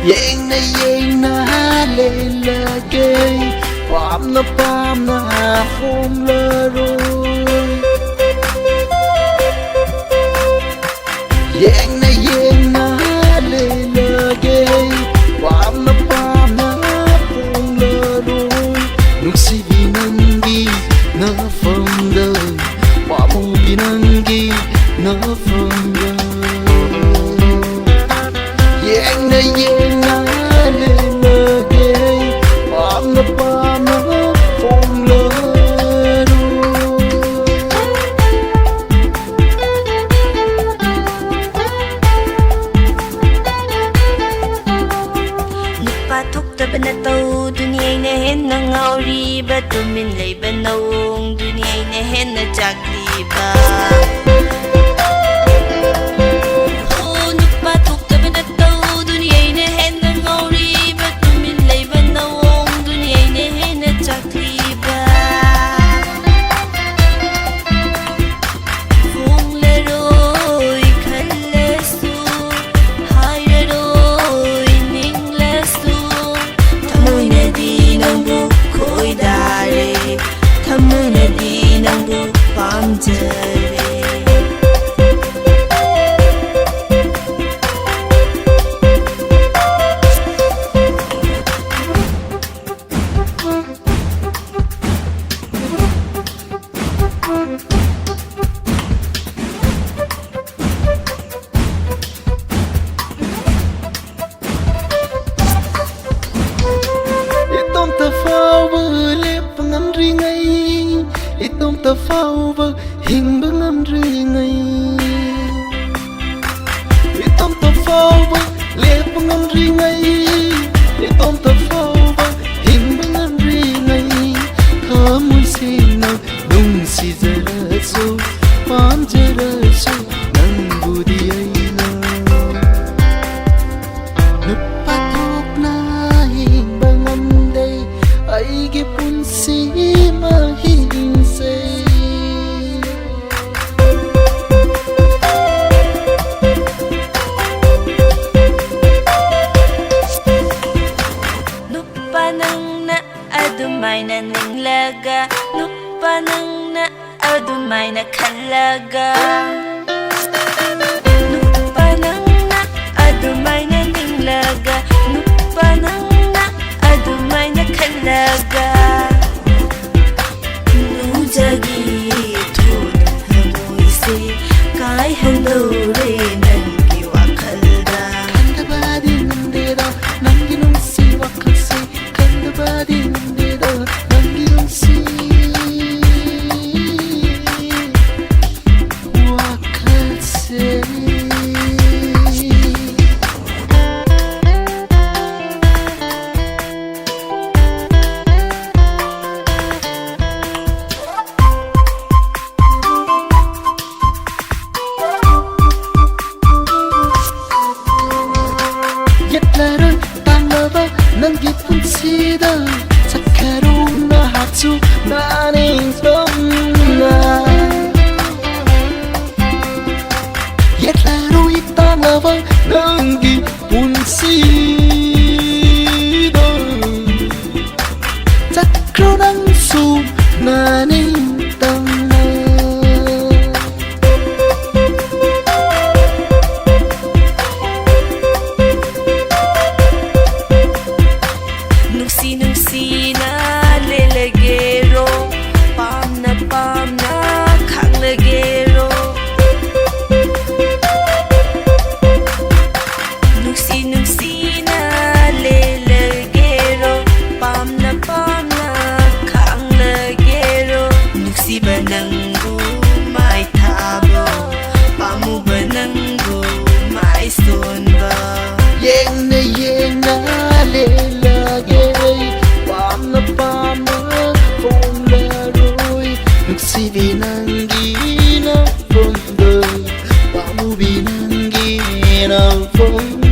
yena lelage pamna homlaroi yena lelage pamna homlaroi nuksibi nangi na fanda pamubi nangi na fanda yena lelage pamna Tau dunia na henna ngauri ba tumin lay ba naung dunia na henna jagli ba oh nupa tukta ba na tau dunia na henna ngauri ba tumin lay ba naung dunia na henna jagli ba fung leroi khallesu hayroi ninglesu Thamunadi nangbu pamjare Itom ta phao vơ hình bưng âm rì ngay Itom ta phao vơ lệ bưng âm rì ngay Itom ta phao vơ hình bưng âm rì ngay Thơ muốn xin nào đúng si giờ ra su Pám giờ ra su nang budi ai na Nup patok na hình bưng âm đây Ai ke pun si ma hin Adumay na ninglaga Nupa nang na adumay na kalaga Nupa nang na adumay na ninglaga Nupa nang na adumay na kalaga Nujagi tunang hamoy se Kay handore nang giwakalda Kanda badi nandera nang ginong si wakalse Kanda badi Nanggi pun sida sakaruna hatsu naning somna Yetlaro itanava nanggi pun sida sakrunang su naning tamna Nuksi na lelagero pam na khang lagero Nuksi na lelagero pam na khang lagero Nuksi ba nanggu mai thabo pamu ba nanggu mai sonba Yena lelage pamna homlaroi nuksibi nangi na fonda pamubi nangi na fonda